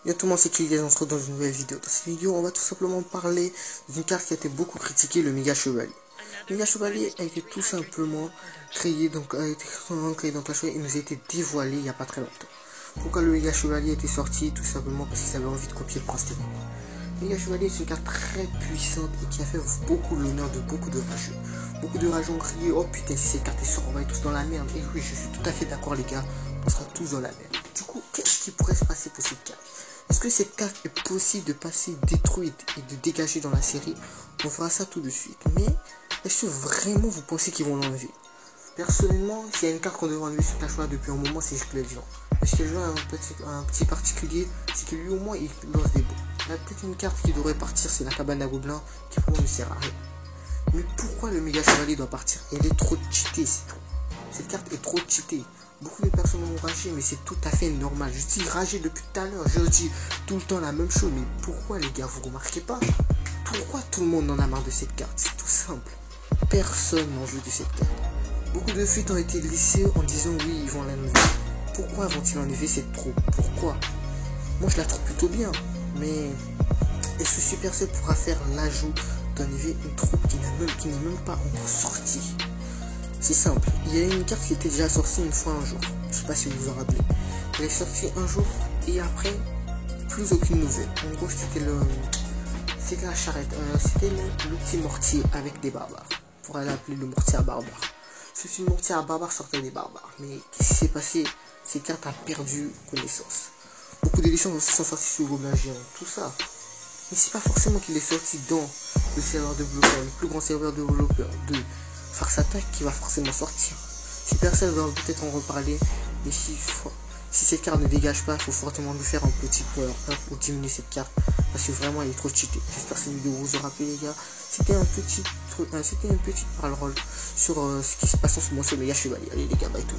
Bien tout le monde, c'est Kylian, on se retrouve dans une nouvelle vidéo. Dans cette vidéo, on va tout simplement parler d'une carte qui a été beaucoup critiquée, le Méga Chevalier. Le Méga Chevalier a été tout simplement créé, donc a été créé dans Clash Royale et nous a été dévoilé il n'y a pas très longtemps. Pourquoi le Méga Chevalier était sorti? Tout simplement parce qu'ils avaient envie de copier le Prince des Ténèbres. Le Méga Chevalier est une carte très puissante et qui a fait beaucoup l'honneur de beaucoup de rageux. Beaucoup de rageux ont crié: oh putain, si cette carte est sortie, on va être tous dans la merde. Et oui, je suis tout à fait d'accord, les gars, on sera tous dans la merde. Du coup, qu'est-ce qui pourrait se passer pour cette carte? Est-ce que cette carte est possible de passer détruite et de dégager dans la série? On fera ça tout de suite. Mais est-ce que vraiment vous pensez qu'ils vont l'enlever? Personnellement, s'il y a une carte qu'on devrait enlever sur Clash Royale depuis un moment, c'est Skeletor. Mais Skeletor a un petit particulier, c'est que lui au moins il lance des bombes. Il y a peut-être une carte qui devrait partir, c'est la cabane à gobelins, qui pour moi ne sert à rien. Mais pourquoi le Méga Chevalier doit partir? Elle est trop cheatée, c'est tout. Cette carte est trop cheatée. Beaucoup de personnes ont ragé, mais c'est tout à fait normal. Je suis ragé depuis tout à l'heure. Je dis tout le temps la même chose. Mais pourquoi, les gars, vous remarquez pas? Pourquoi tout le monde en a marre de cette carte? C'est tout simple. Personne n'en veut de cette carte. Beaucoup de fuites ont été laissées en disant oui, ils vont l'enlever. Pourquoi vont-ils enlever cette troupe? Pourquoi? Moi, je la trouve plutôt bien. Mais est-ce que Supercell pourra faire l'ajout d'enlever une troupe qui n'est même pas encore sortie? C'est simple, il y a une carte qui était déjà sortie une fois un jour, je sais pas si vous vous en rappelez. Elle est sortie un jour et après, plus aucune nouvelle. En gros, c'était la charrette, c'était le petit mortier avec des barbares. On pourrait l'appeler le mortier à barbares. Ce mortier à barbares sortait des barbares. Mais qu'est-ce qui s'est passé? Cette carte a perdu connaissance. Beaucoup d'éditions sont sorties sur Gobelin Géant, tout ça. Mais c'est pas forcément qu'il est sorti dans le serveur développeur, le plus grand serveur développeur de Farce Attack qui va forcément sortir. Supercell va peut-être en reparler, mais si cette carte ne dégage pas, il faut fortement lui faire un petit power up pour diminuer cette carte, parce que vraiment elle est trop cheatée. J'espère que cette vidéo vous aura plu, les gars. C'était une petite parole sur ce qui se passe en ce moment sur le Méga Chevalier. Allez les gars, bye tout.